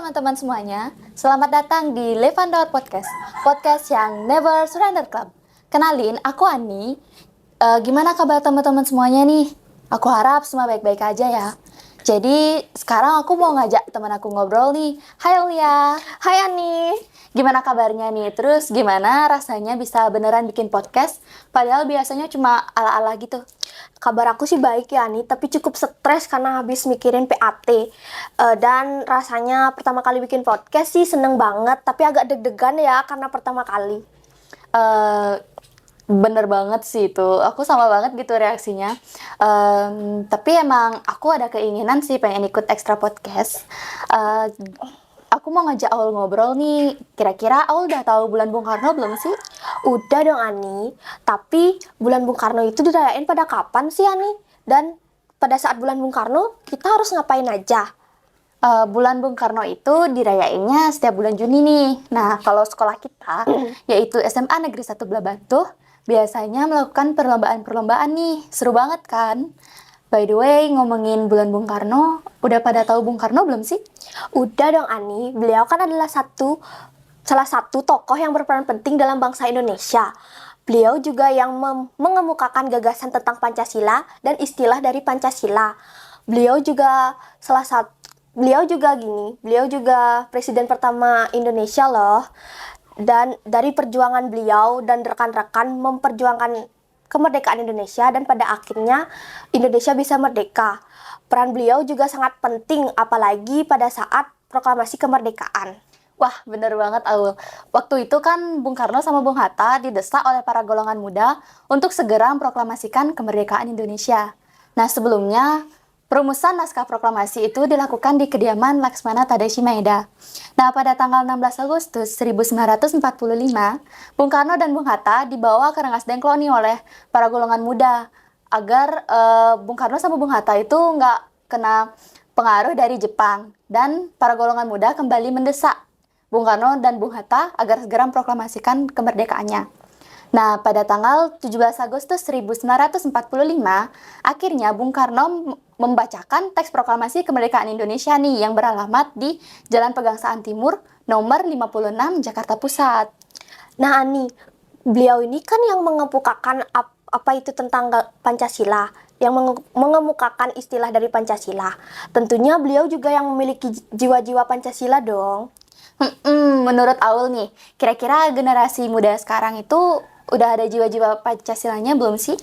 teman-teman semuanya, selamat datang di Levandor Podcast, podcast yang Never Surrender Club. Kenalin, aku Ani. Gimana kabar teman-teman semuanya nih? Aku harap semua baik-baik aja ya. Jadi sekarang aku mau ngajak teman aku ngobrol nih. Hai Aulia. Hai Ani. Gimana kabarnya nih? Terus gimana rasanya bisa beneran bikin podcast? Padahal biasanya cuma ala-ala gitu. Kabar aku sih baik ya Ani, tapi cukup stres karena habis mikirin PAT. Dan rasanya pertama kali bikin podcast sih seneng banget, tapi agak deg-degan ya karena pertama kali. Bener banget sih itu, aku sama banget gitu reaksinya. Tapi emang aku ada keinginan sih pengen ikut ekstra podcast. Aku mau ngajak Aul ngobrol nih. Kira-kira Aul udah tahu bulan Bung Karno belum sih? Udah dong Ani, tapi bulan Bung Karno itu dirayain pada kapan sih Ani? Dan pada saat bulan Bung Karno kita harus ngapain aja? Bulan Bung Karno itu dirayainnya setiap bulan Juni nih. Nah, kalau sekolah kita, yaitu SMA Negeri 1 Belah Batu, biasanya melakukan perlombaan-perlombaan nih. Seru banget kan? By the way, ngomongin bulan Bung Karno, udah pada tahu Bung Karno belum sih? Udah dong Ani, beliau kan adalah salah satu tokoh yang berperan penting dalam bangsa Indonesia. Beliau juga yang mengemukakan gagasan tentang Pancasila dan istilah dari Pancasila. Beliau juga presiden pertama Indonesia loh. Dan dari perjuangan beliau dan rekan-rekan memperjuangkan kemerdekaan Indonesia dan pada akhirnya Indonesia bisa merdeka. Peran beliau juga sangat penting apalagi pada saat proklamasi kemerdekaan. Wah, bener banget Aul. Waktu itu kan Bung Karno sama Bung Hatta didesak oleh para golongan muda untuk segera memproklamasikan kemerdekaan Indonesia. Nah, sebelumnya perumusan naskah proklamasi itu dilakukan di kediaman Laksmana Tadashi Maeda. Nah, pada tanggal 16 Agustus 1945, Bung Karno dan Bung Hatta dibawa ke Rengas Dengklok nih oleh para golongan muda agar Bung Karno sama Bung Hatta itu nggak kena pengaruh dari Jepang. Dan para golongan muda kembali mendesak Bung Karno dan Bung Hatta agar segera memproklamasikan kemerdekaannya. Nah, pada tanggal 17 Agustus 1945, akhirnya Bung Karno membacakan teks proklamasi kemerdekaan Indonesia nih yang beralamat di Jalan Pegangsaan Timur, nomor 56, Jakarta Pusat. Nah, Ani, beliau ini kan yang mengemukakan apa itu tentang Pancasila, yang mengemukakan istilah dari Pancasila. Tentunya beliau juga yang memiliki jiwa-jiwa Pancasila dong. Menurut Aul nih, kira-kira generasi muda sekarang itu udah ada jiwa-jiwa Pancasilanya belum sih?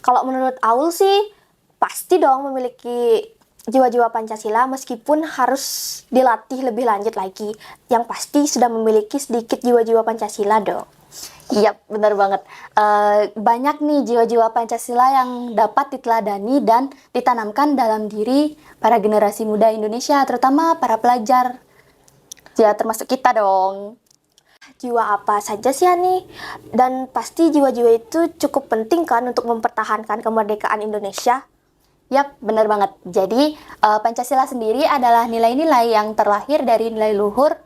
Kalau menurut Aul sih, pasti dong memiliki jiwa-jiwa Pancasila meskipun harus dilatih lebih lanjut lagi. Yang pasti sudah memiliki sedikit jiwa-jiwa Pancasila dong. Iya, benar banget. Banyak nih jiwa-jiwa Pancasila yang dapat diteladani dan ditanamkan dalam diri para generasi muda Indonesia, terutama para pelajar. Ya, termasuk kita dong. Jiwa apa saja sih Ani? Dan pasti jiwa-jiwa itu cukup penting kan untuk mempertahankan kemerdekaan Indonesia? Yap, benar banget. Jadi, Pancasila sendiri adalah nilai-nilai yang terlahir dari nilai luhur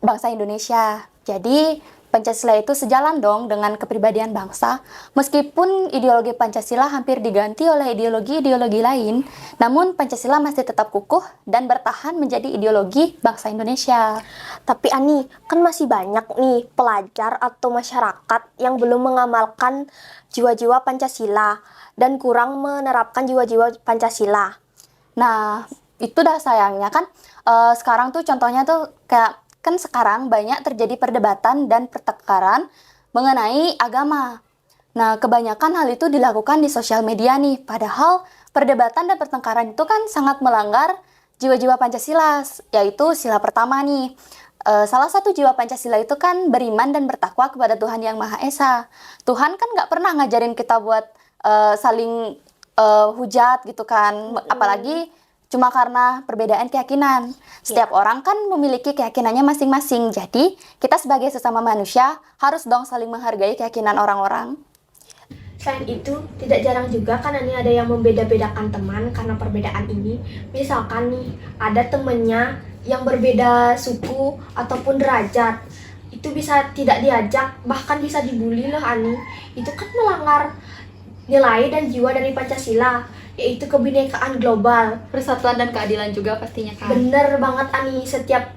bangsa Indonesia. Jadi, Pancasila itu sejalan dong dengan kepribadian bangsa. Meskipun ideologi Pancasila hampir diganti oleh ideologi-ideologi lain, namun Pancasila masih tetap kukuh dan bertahan menjadi ideologi bangsa Indonesia. Tapi Ani, kan masih banyak nih pelajar atau masyarakat yang belum mengamalkan jiwa-jiwa Pancasila dan kurang menerapkan jiwa-jiwa Pancasila. Nah, itu dah sayangnya kan. Sekarang tuh contohnya tuh kayak kan sekarang banyak terjadi perdebatan dan pertengkaran mengenai agama. Nah, kebanyakan hal itu dilakukan di sosial media nih. Padahal perdebatan dan pertengkaran itu kan sangat melanggar jiwa-jiwa Pancasila, yaitu sila pertama nih. Salah satu jiwa Pancasila itu kan beriman dan bertakwa kepada Tuhan Yang Maha Esa. Tuhan kan nggak pernah ngajarin kita buat saling hujat gitu kan. Apalagi cuma karena perbedaan keyakinan. Setiap orang kan memiliki keyakinannya masing-masing. Jadi, kita sebagai sesama manusia harus dong saling menghargai keyakinan orang-orang. Selain itu, tidak jarang juga kan Ani ada yang membeda-bedakan teman karena perbedaan ini. Misalkan nih, ada temennya yang berbeda suku ataupun derajat. Itu bisa tidak diajak, bahkan bisa dibully loh Ani. Itu kan melanggar nilai dan jiwa dari Pancasila. yaitu kebinekaan global. Persatuan dan keadilan juga pastinya kan. Bener banget Ani, setiap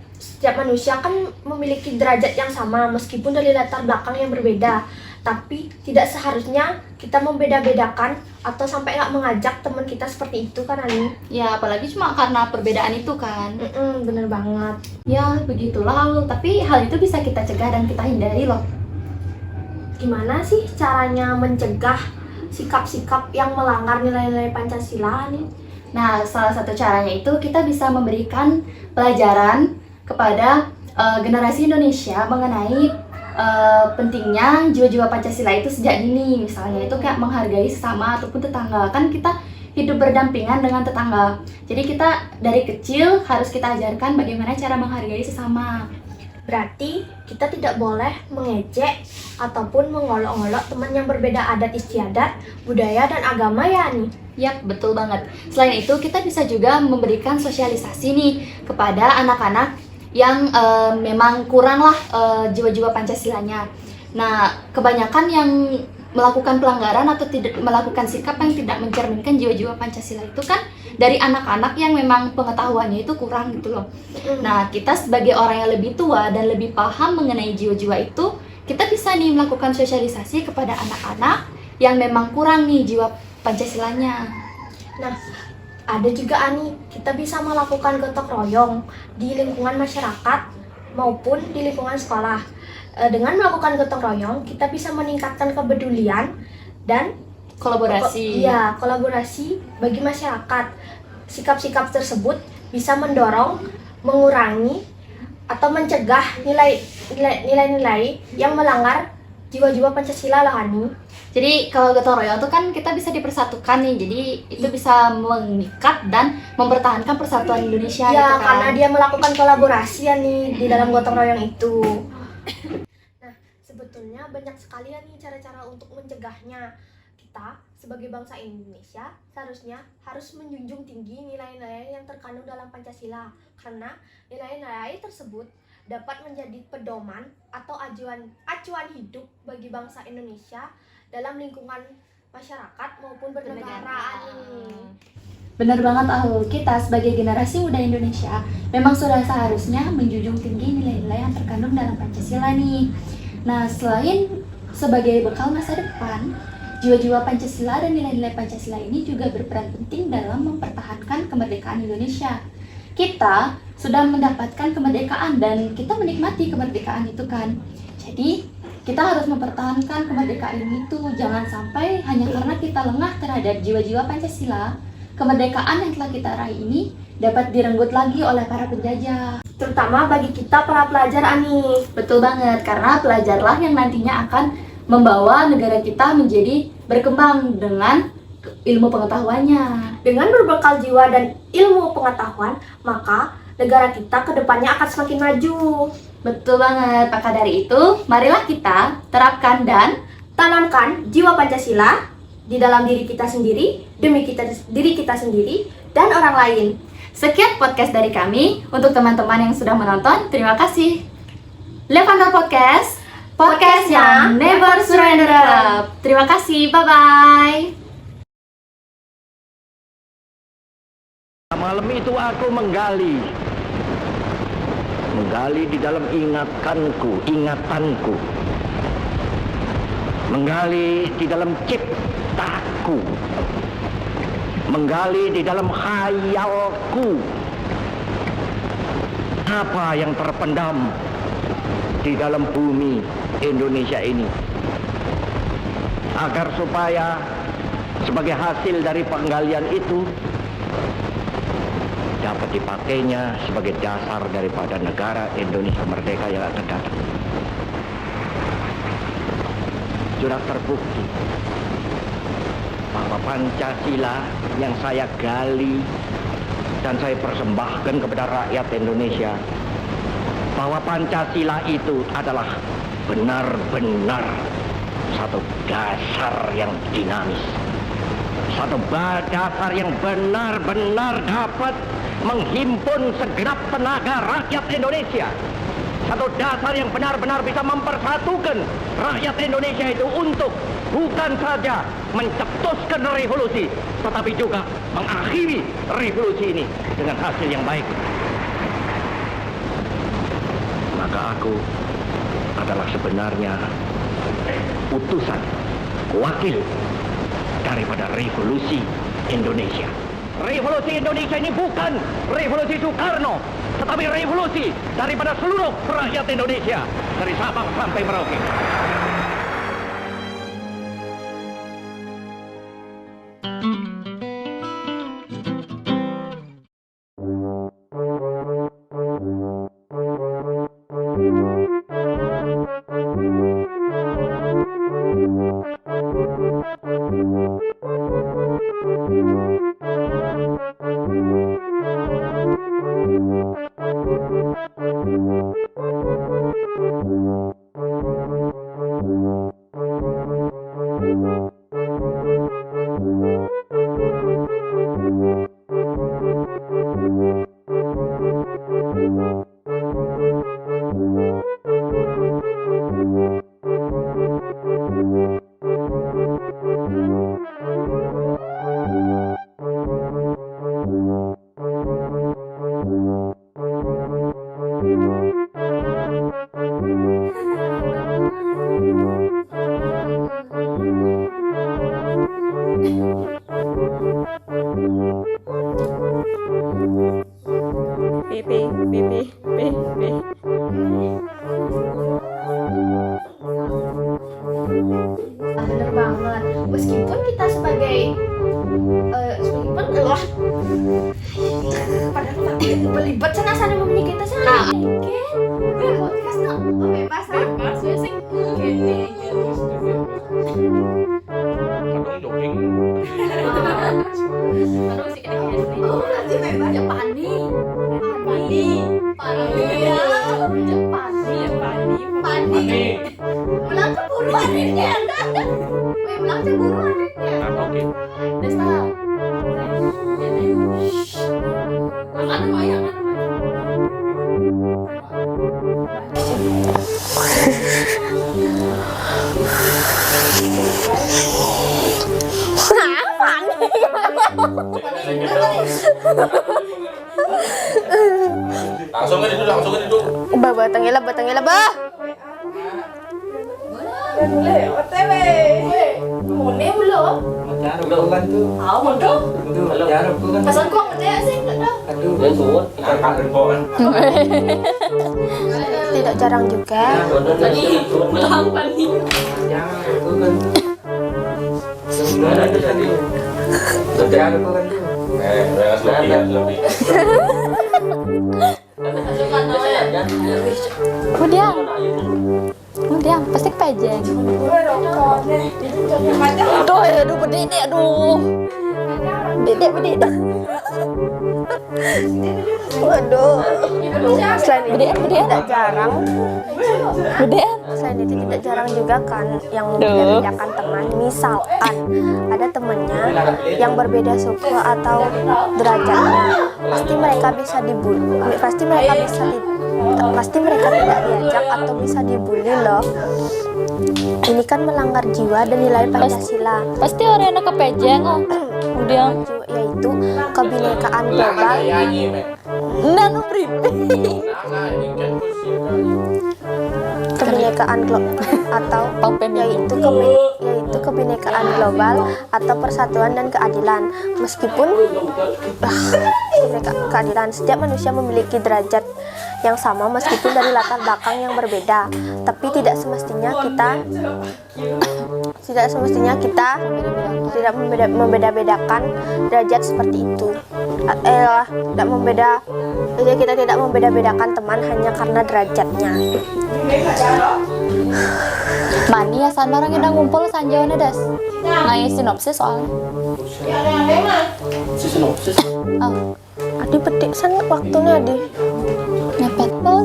manusia kan memiliki derajat yang sama meskipun dari latar belakang yang berbeda. Tapi tidak seharusnya kita membeda-bedakan atau sampai nggak mengajak teman kita seperti itu kan Ani. Ya apalagi cuma karena perbedaan itu kan. Bener banget. Ya begitulah Aul, tapi hal itu bisa kita cegah dan kita hindari loh. Gimana sih caranya mencegah sikap-sikap yang melanggar nilai-nilai Pancasila nih? Nah, salah satu caranya itu kita bisa memberikan pelajaran kepada generasi Indonesia mengenai pentingnya jiwa-jiwa Pancasila itu sejak dini. Misalnya itu kayak menghargai sesama ataupun tetangga. Kan kita hidup berdampingan dengan tetangga. Jadi kita dari kecil harus kita ajarkan bagaimana cara menghargai sesama. Berarti kita tidak boleh mengejek ataupun mengolok-olok teman yang berbeda adat istiadat, budaya, dan agama ya nih. Yap, betul banget. Selain itu, kita bisa juga memberikan sosialisasi nih kepada anak-anak yang memang kurang lah jiwa-jiwa Pancasilanya. Nah, kebanyakan yang melakukan pelanggaran atau tidak melakukan sikap yang tidak mencerminkan jiwa-jiwa Pancasila itu kan dari anak-anak yang memang pengetahuannya itu kurang gitu loh. Nah, kita sebagai orang yang lebih tua dan lebih paham mengenai jiwa-jiwa itu, kita bisa nih melakukan sosialisasi kepada anak-anak yang memang kurang nih jiwa Pancasilanya. Nah, ada juga Ani, kita bisa melakukan gotong royong di lingkungan masyarakat maupun di lingkungan sekolah. Dengan melakukan gotong royong, kita bisa meningkatkan kepedulian dan kolaborasi bagi masyarakat. Sikap-sikap tersebut bisa mendorong, mengurangi, atau mencegah nilai-nilai yang melanggar jiwa-jiwa Pancasila lah Ani. Jadi kalau gotong royong itu kan kita bisa dipersatukan nih, jadi itu bisa mengikat dan mempertahankan persatuan Indonesia Ya, gitu kan. karena dia melakukan kolaborasi ya nih di dalam gotong royong itu. Nah, sebetulnya banyak sekali ya nih cara-cara untuk mencegahnya. Kita sebagai bangsa Indonesia seharusnya harus menjunjung tinggi nilai-nilai yang terkandung dalam Pancasila, karena nilai-nilai tersebut dapat menjadi pedoman atau acuan hidup bagi bangsa Indonesia dalam lingkungan masyarakat maupun bernegara nih. Benar banget Ahul, kita sebagai generasi muda Indonesia memang sudah seharusnya menjunjung tinggi nilai-nilai yang terkandung dalam Pancasila nih. Nah, selain sebagai bekal masa depan, jiwa-jiwa Pancasila dan nilai-nilai Pancasila ini juga berperan penting dalam mempertahankan kemerdekaan Indonesia. Kita sudah mendapatkan kemerdekaan dan kita menikmati kemerdekaan itu kan. Jadi, kita harus mempertahankan kemerdekaan ini tuh, jangan sampai hanya karena kita lengah terhadap jiwa-jiwa Pancasila, kemerdekaan yang telah kita raih ini dapat direnggut lagi oleh para penjajah. Terutama bagi kita para pelajar Ani. Betul banget, karena pelajarlah yang nantinya akan membawa negara kita menjadi berkembang dengan ilmu pengetahuannya. Dengan berbekal jiwa dan ilmu pengetahuan, maka negara kita ke depannya akan semakin maju. Betul banget, maka dari itu, marilah kita terapkan dan Tanamkan jiwa Pancasila di dalam diri kita sendiri, demi diri kita sendiri, dan orang lain. sekian podcast dari kami. Untuk teman-teman yang sudah menonton, terima kasih. Levander Podcast, podcast yang never surrender up. Terima kasih, bye-bye. Malam itu aku menggali di dalam ingatanku, menggali di dalam ciptaku, menggali di dalam khayalku, apa yang terpendam di dalam bumi Indonesia ini, agar supaya sebagai hasil dari penggalian itu dapat dipakainya sebagai dasar daripada negara Indonesia merdeka yang akan datang. Sudah terbukti bahwa Pancasila yang saya gali dan saya persembahkan kepada rakyat Indonesia, bahwa Pancasila itu adalah benar-benar satu dasar yang dinamis, satu dasar yang benar-benar dapat menghimpun segenap tenaga rakyat Indonesia satu dasar yang benar-benar bisa mempersatukan rakyat Indonesia itu untuk bukan saja mencetuskan revolusi, tetapi juga mengakhiri revolusi ini dengan hasil yang baik. Maka aku adalah sebenarnya utusan, wakil daripada revolusi Indonesia. Revolusi Indonesia ini bukan revolusi Soekarno, tetapi revolusi daripada seluruh rakyat Indonesia, dari Sabang sampai Merauke. Bener banget. Meskipun kita sebagai padahal kita berlibat sana mempunyai kita sana. Podcast nak bebas sih. Oh, nanti bebas ya Pani. Pulang keburu adiknya. Pulang keburu adiknya. Oke. Desta. Langsung ke duduk. Batangnya lah, bah. Mune belum? Pesan kok nggak sih? Tidak jarang juga. Kemudian pasti kepejeng. Aduh, berdiri, aduh. Berdiri. Waduh. Selain itu Berdiri. tidak jarang. Berdiri. Selain itu tidak jarang juga kan yang membedakan teman. Misalkan ada temannya yang berbeda suku atau derajatnya, pasti mereka bisa dibully. Pasti mereka tidak diajak atau bisa dibully loh. Ini kan melanggar jiwa dan nilai Pancasila. Pasti orang yang kepejeng oh. Kemudian Yaitu kebinekaan global. nanu bribe. Kebinekaan global atau yaitu kebinekaan global atau persatuan dan keadilan. Meskipun keadilan, setiap manusia memiliki derajat yang sama meskipun dari latar belakang yang berbeda, tapi tidak semestinya kita tidak membeda-bedakan derajat seperti itu. Kita tidak membeda-bedakan teman hanya karena derajatnya. Mani ya san orang yang ngumpul sanjaunya das. Ngai sinopsis soalnya. Oh, Adi petik san waktunya Adi. nyepet. Bah.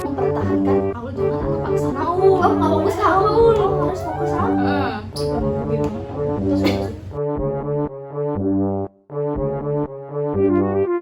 Mempertahankan Aul jangan anak paksa Naul. Nggak fokus Aul. Harus fokus Aul. Thank you.